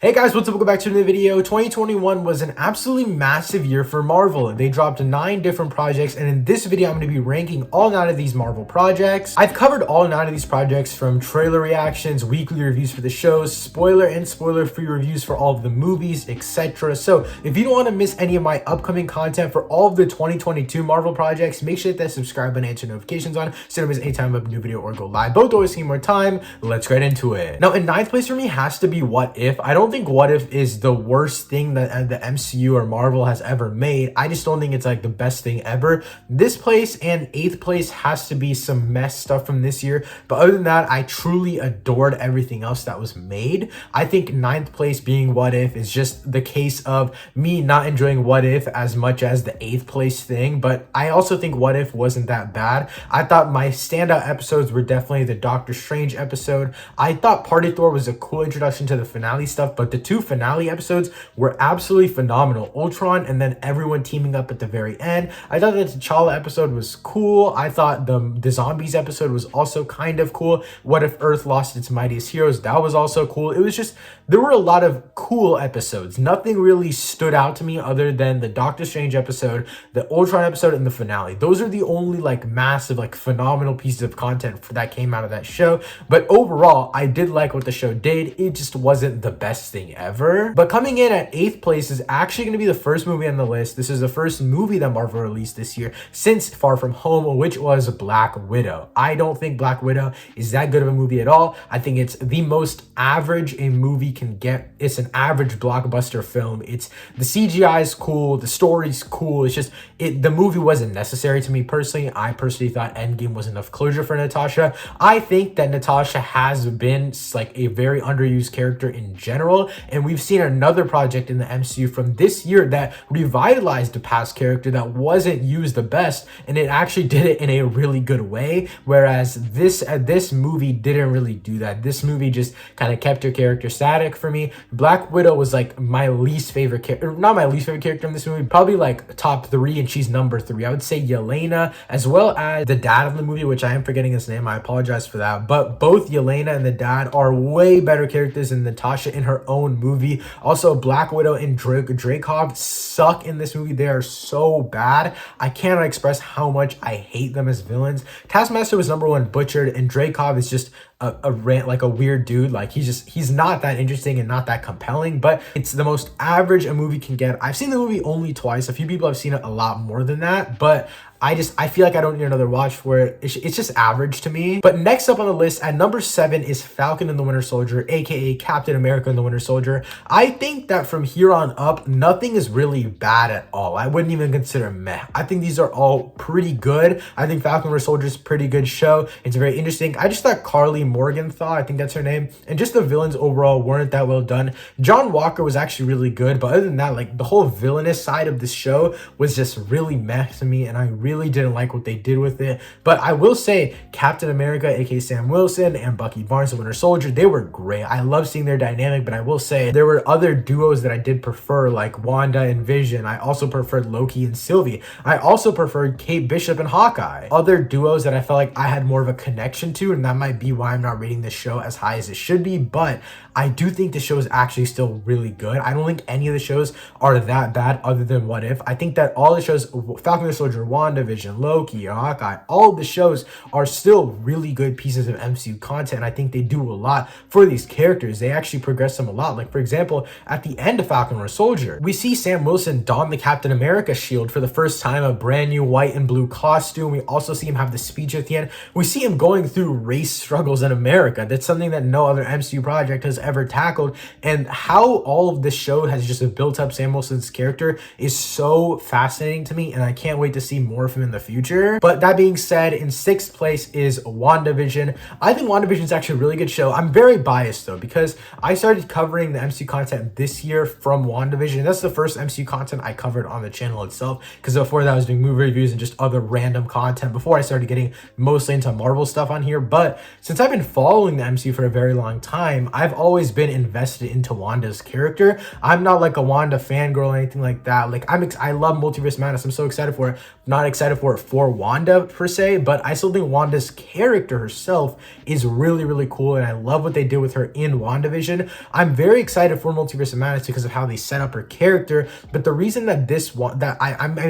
Hey guys, what's up? Welcome back to another video. 2021 was an absolutely massive year for Marvel. They dropped 9 different projects, and in this video, I'm going to be ranking all 9 of these Marvel projects. I've covered all 9 of these projects, from trailer reactions, weekly reviews for the shows, spoiler and spoiler-free reviews for all of the movies, etc. So if you don't want to miss any of my upcoming content for all of the 2022 Marvel projects, make sure to hit that subscribe button and turn notifications on so you don't miss any time of a new video or go live. Both always need more time. Let's get into it. Now, in 9th place for me has to be What If. I don't think What If is the worst thing that the MCU or Marvel has ever made. I just don't think it's like the best thing ever. This place and 8th place has to be some mess stuff from this year. But other than that, I truly adored everything else that was made. I think 9th place being What If is just the case of me not enjoying What If as much as the 8th place thing. But I also think What If wasn't that bad. I thought my standout episodes were definitely the Doctor Strange episode. I thought Party Thor was a cool introduction to the finale stuff, but the 2 finale episodes were absolutely phenomenal. Ultron and then everyone teaming up at the very end. I thought the T'Challa episode was cool. I thought the zombies episode was also kind of cool. What If Earth Lost Its Mightiest Heroes? That was also cool. It was just, there were a lot of cool episodes. Nothing really stood out to me other than the Doctor Strange episode, the Ultron episode, and the finale. Those are the only like massive, like phenomenal pieces of content that came out of that show. But overall, I did like what the show did. It just wasn't the best thing ever. But coming in at 8th place is actually going to be the first movie on the list. This is the first movie that Marvel released this year since Far From Home, which was Black Widow. I don't think Black Widow is that good of a movie at all. I think it's the most average a movie can get. It's an average blockbuster film. It's the CGI is cool, the story's cool. It's just the movie wasn't necessary to me personally. I personally thought Endgame was enough closure for Natasha. I think that Natasha has been like a very underused character in general, and we've seen another project in the MCU from this year that revitalized the past character that wasn't used the best, and it actually did it in a really good way, whereas this movie didn't really do that. This movie just kind of kept her character static for me. Black Widow was like my least favorite character, not my least favorite character in this movie, probably like top 3, and she's number 3. I would say Yelena, as well as the dad of the movie, which I am forgetting his name. I apologize for that, but both Yelena and the dad are way better characters than Natasha in her own movie. Also, Black Widow and Dreykov suck in this movie. They are so bad. I cannot express how much I hate them as villains. Taskmaster was number 1 butchered, and Dreykov is just a rant, like a weird dude. Like he's not that interesting and not that compelling, but it's the most average a movie can get. I've seen the movie only twice. A few people have seen it a lot more than that, but I feel like I don't need another watch for it. It's just average to me. But next up on the list at number 7 is Falcon and the Winter Soldier, aka Captain America and the Winter Soldier. I think that from here on up, nothing is really bad at all. I wouldn't even consider meh. I think these are all pretty good. I think Falcon and Winter Soldier is a pretty good show. It's very interesting. I just thought Carly Morgenthau, I think that's her name, and just the villains overall weren't that well done. John Walker was actually really good, but other than that, like the whole villainous side of this show was just really meh to me, and I really didn't like what they did with it. But I will say Captain America, aka Sam Wilson, and Bucky Barnes, the Winter Soldier, they were great. I love seeing their dynamic, but I will say there were other duos that I did prefer, like Wanda and Vision. I also preferred Loki and Sylvie. I also preferred Kate Bishop and Hawkeye. Other duos that I felt like I had more of a connection to, and that might be why I'm not rating this show as high as it should be, but I do think the show is actually still really good. I don't think any of the shows are that bad other than What If. I think that all the shows, Falcon and the Soldier, Wandavision, Loki, Hawkeye, all of the shows are still really good pieces of MCU content. I think they do a lot for these characters. They actually progress them a lot. Like, for example, at the end of Falcon and the Soldier, we see Sam Wilson don the Captain America shield for the first time, a brand new white and blue costume. We also see him have the speech at the end. We see him going through race struggles in America. That's something that no other MCU project has ever tackled, and how all of this show has just built up Sam Wilson's character is so fascinating to me, and I can't wait to see more of him in the future. But that being said, in 6th place is WandaVision. I think WandaVision is actually a really good show. I'm very biased though, because I started covering the MCU content this year from WandaVision. That's the first MCU content I covered on the channel itself, because before that I was doing movie reviews and just other random content before I started getting mostly into Marvel stuff on here. But since I've been following the MCU for a very long time, I've always been invested into Wanda's character. I'm not like a Wanda fangirl or anything like that. Like I love Multiverse Madness. I'm so excited for it. Not excited excited for it for Wanda per se, but I still think Wanda's character herself is really, really cool, and I love what they did with her in WandaVision. I'm very excited for Multiverse of Madness because of how they set up her character, but the reason that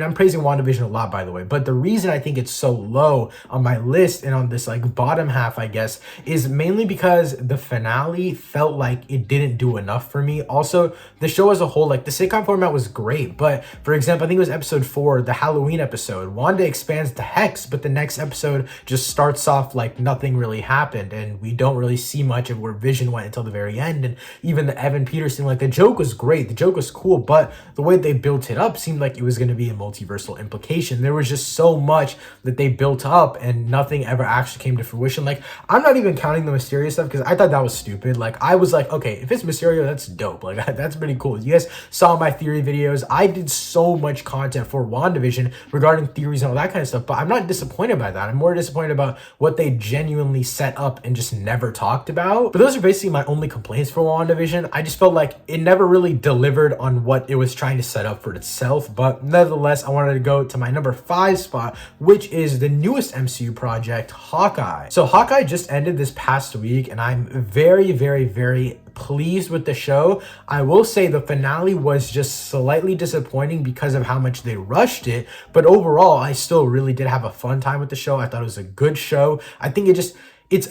I'm praising WandaVision a lot, by the way, but the reason I think it's so low on my list and on this like bottom half, I guess, is mainly because the finale felt like it didn't do enough for me. Also, the show as a whole, like the sitcom format was great, but for example, I think it was episode 4, the Halloween episode, Wanda expands the Hex, but the next episode just starts off like nothing really happened, and we don't really see much of where Vision went until the very end. And even the Evan Peterson, like the joke was great, the joke was cool, but the way they built it up seemed like it was going to be a multiversal implication. There was just so much that they built up and nothing ever actually came to fruition. Like, I'm not even counting the Mysterio stuff because I thought that was stupid. Like, I was like, okay, if it's Mysterio, that's dope. Like, that's pretty cool. You guys saw my theory videos. I did so much content for WandaVision regarding theories and all that kind of stuff, but I'm not disappointed by that. I'm more disappointed about what they genuinely set up and just never talked about. But those are basically my only complaints for WandaVision. I just felt like it never really delivered on what it was trying to set up for itself. But nevertheless, I wanted to go to my number 5 spot, which is the newest MCU project, Hawkeye. So Hawkeye just ended this past week, and I'm very, very, very pleased with the show. I will say the finale was just slightly disappointing because of how much they rushed it, but overall I still really did have a fun time with the show. I thought it was a good show. I think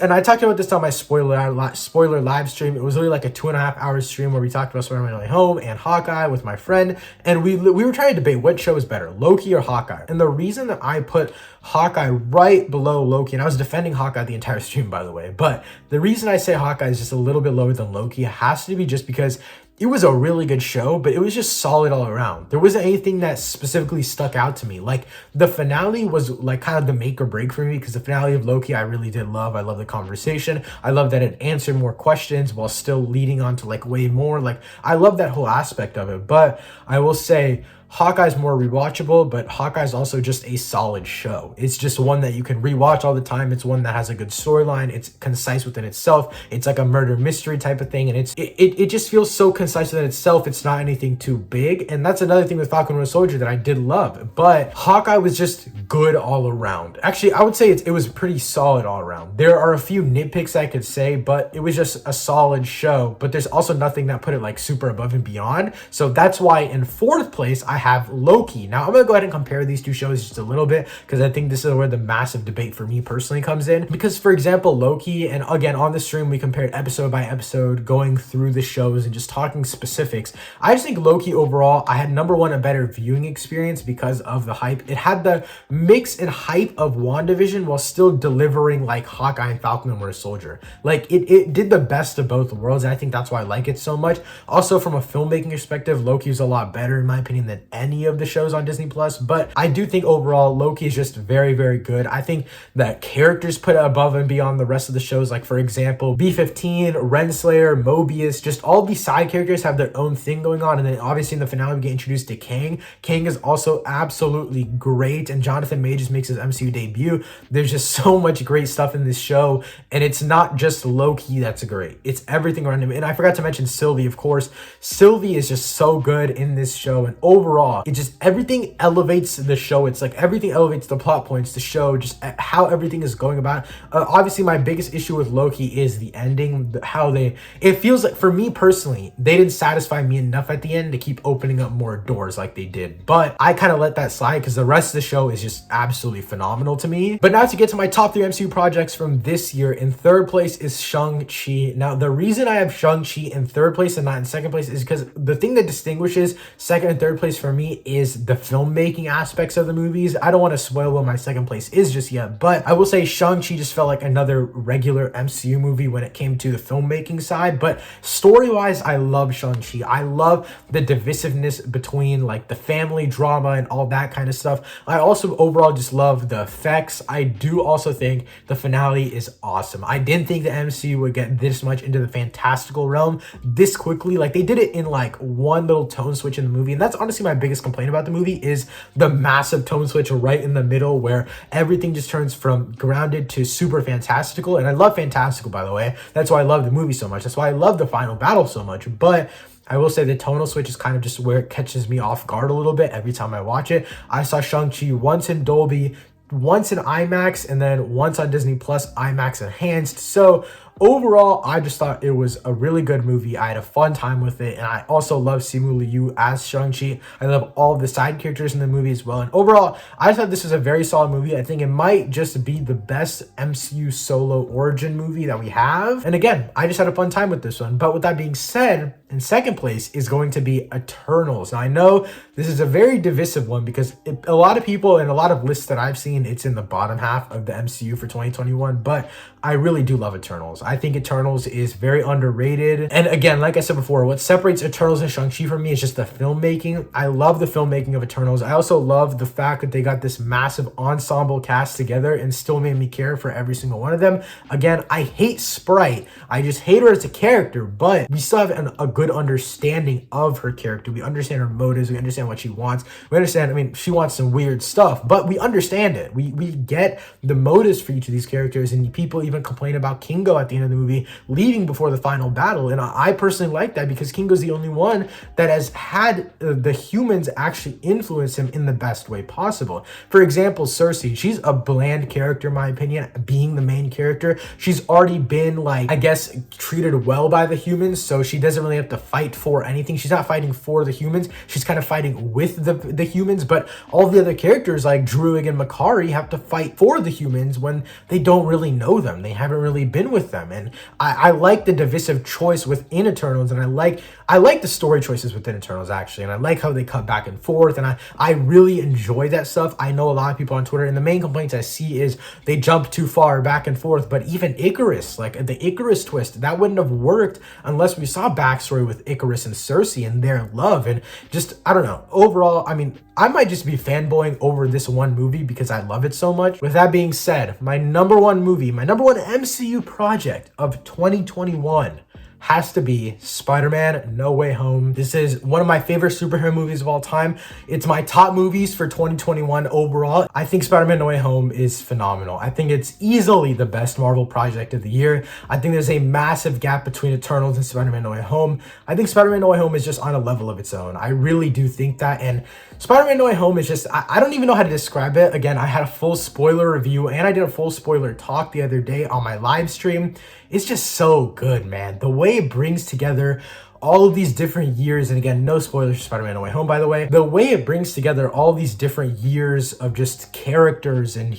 and I talked about this on my spoiler live stream. It was really like a 2.5 hour stream where we talked about Spiderman No Way Home and Hawkeye with my friend, and we were trying to debate what show is better, Loki or Hawkeye. And the reason that I put Hawkeye right below Loki, and I was defending Hawkeye the entire stream, by the way, but the reason I say Hawkeye is just a little bit lower than Loki has to be just because it was a really good show, but it was just solid all around. There wasn't anything that specifically stuck out to me. Like, the finale was like kind of the make or break for me, because the finale of Loki I really did love. I love the conversation. I love that it answered more questions while still leading on to like way more. Like, I love that whole aspect of it. But I will say Hawkeye's more rewatchable, but Hawkeye's also just a solid show. It's just one that you can rewatch all the time. It's one that has a good storyline. It's concise within itself. It's like a murder mystery type of thing, and it just feels so concise within itself. It's not anything too big, and that's another thing with Falcon and Winter Soldier that I did love. But Hawkeye was just good all around. Actually, I would say it was pretty solid all around. There are a few nitpicks I could say, but it was just a solid show. But there's also nothing that put it like super above and beyond. So that's why in 4th place I have Loki. Now I'm gonna go ahead and compare these two shows just a little bit, because I think this is where the massive debate for me personally comes in. Because for example, Loki, and again on the stream we compared episode by episode, going through the shows and just talking specifics. I just think Loki overall, I had number 1 a better viewing experience because of the hype. It had the mix and hype of WandaVision while still delivering like Hawkeye and Falcon and Winter Soldier. Like it did the best of both worlds, and I think that's why I like it so much. Also from a filmmaking perspective, Loki is a lot better in my opinion than any of the shows on Disney Plus, but I do think overall Loki is just very, very good. I think that characters put above and beyond the rest of the shows, like for example B-15, Renslayer, Mobius, just all these side characters have their own thing going on. And then obviously in the finale we get introduced to Kang. Kang is also absolutely great, and Jonathan Majors makes his MCU debut. There's just so much great stuff in this show, and it's not just Loki that's great, it's everything around him. And I forgot to mention Sylvie, of course. Sylvie is just so good in this show, and overall it just, everything elevates the show. It's like everything elevates the plot points, the show, just how everything is going about. Obviously my biggest issue with Loki is the ending, how it feels like, for me personally, they didn't satisfy me enough at the end to keep opening up more doors like they did. But I kind of let that slide because the rest of the show is just absolutely phenomenal to me. But now to get to my top 3 MCU projects from this year, in 3rd place is Shang-Chi. Now the reason I have Shang-Chi in 3rd place and not in 2nd place is because the thing that distinguishes 2nd and 3rd place for me is the filmmaking aspects of the movies. I don't want to spoil what my 2nd place is just yet, but I will say Shang-Chi just felt like another regular MCU movie when it came to the filmmaking side. But story-wise, I love Shang-Chi. I love the divisiveness between like the family drama and all that kind of stuff. I also overall just love the effects. I do also think the finale is awesome. I didn't think the MCU would get this much into the fantastical realm this quickly. Like they did it in like one little tone switch in the movie, and that's honestly my biggest complaint about the movie is the massive tone switch right in the middle where everything just turns from grounded to super fantastical. And I love fantastical, by the way. That's why I love the movie so much. That's why I love the final battle so much. But I will say the tonal switch is kind of just where it catches me off guard a little bit every time I watch it. I saw Shang-Chi once in Dolby, once in IMAX, and then once on Disney Plus IMAX Enhanced. So overall, I just thought it was a really good movie. I had a fun time with it, and I also love Simu Liu as Shang-Chi. I love all of the side characters in the movie as well. And overall, I thought this was a very solid movie. I think it might just be the best MCU solo origin movie that we have. And again, I just had a fun time with this one. But with that being said, in second place is going to be Eternals. Now, I know this is a very divisive one because a lot of people and a lot of lists that I've seen, it's in the bottom half of the MCU for 2021, but I really do love Eternals. I think Eternals is very underrated. And again, like I said before, what separates Eternals and Shang-Chi for me is just the filmmaking. I love the filmmaking of Eternals. I also love the fact that they got this massive ensemble cast together and still made me care for every single one of them. Again, I hate Sprite. I just hate her as a character, but we still have a good understanding of her character. We understand her motives. We understand what she wants. We understand, I mean, she wants some weird stuff, but we understand it. We get the motives for each of these characters, and people even complain about Kingo at the end of the movie leaving before the final battle. And I personally like that because Kingo's the only one that has had the humans actually influence him in the best way possible. For example, Cersei, she's a bland character in my opinion, being the main character. She's already been, like, I guess, treated well by the humans, so she doesn't really have to fight for anything. She's not fighting for the humans. She's kind of fighting with the humans, but all the other characters like Druig and Makari have to fight for the humans when they don't really know them. They haven't really been with them. And I like the divisive choice within Eternals, and I like the story choices within Eternals actually, and I like how they cut back and forth, and I really enjoy that stuff. I know a lot of people on Twitter, and the main complaints I see is they jump too far back and forth. But even Icarus, like the Icarus twist, that wouldn't have worked unless we saw backstory with Icarus and Cersei and their love. And just, I don't know, overall, I mean, I might just be fanboying over this one movie because I love it so much. With that being said, my number one movie, my number one MCU project of 2021 has to be Spider-Man No Way Home. This is one of my favorite superhero movies of all time. It's my top movies for 2021 overall. I think Spider-Man No Way Home is phenomenal. I think it's easily the best Marvel project of the year. I think there's a massive gap between Eternals and Spider-Man No Way Home. I think Spider-Man No Way Home is just on a level of its own. I really do think that. And Spider-Man No Way Home is just, I don't even know how to describe it. Again, I had a full spoiler review and I did a full spoiler talk the other day on my live stream. It's just so good, man. The way it brings together all of these different years, and again, no spoilers for Spider-Man No Way Home, by the way. The way it brings together all these different years of just characters and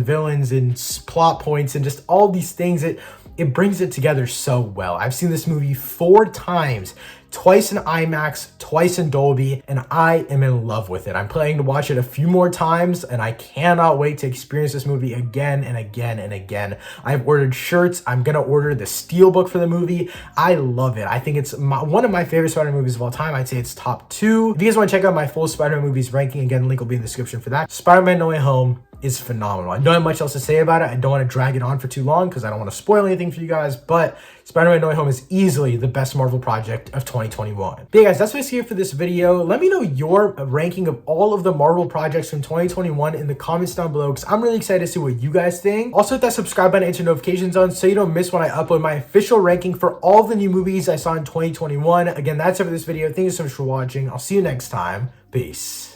villains and plot points and just all these things, it brings it together so well. I've seen this movie 4 times, twice in IMAX, twice in Dolby, and I am in love with it. I'm planning to watch it a few more times, and I cannot wait to experience this movie again and again and again. I've ordered shirts. I'm gonna order the steelbook for the movie. I love it. I think it's one of my favorite Spider-Man movies of all time. I'd say it's top 2. If you guys want to check out my full Spider-Man movies ranking, again, link will be in the description for that. Spider-Man No Way Home is phenomenal. I don't have much else to say about it. I don't want to drag it on for too long because I don't want to spoil anything for you guys, but Spider-Man No Way Home is easily the best Marvel project of 2021. But yeah, guys, that's what's here for this video. Let me know your ranking of all of the Marvel projects from 2021 in the comments down below because I'm really excited to see what you guys think. Also, hit that subscribe button and turn notifications on so you don't miss when I upload my official ranking for all the new movies I saw in 2021. Again, that's it for this video. Thank you so much for watching. I'll see you next time. Peace.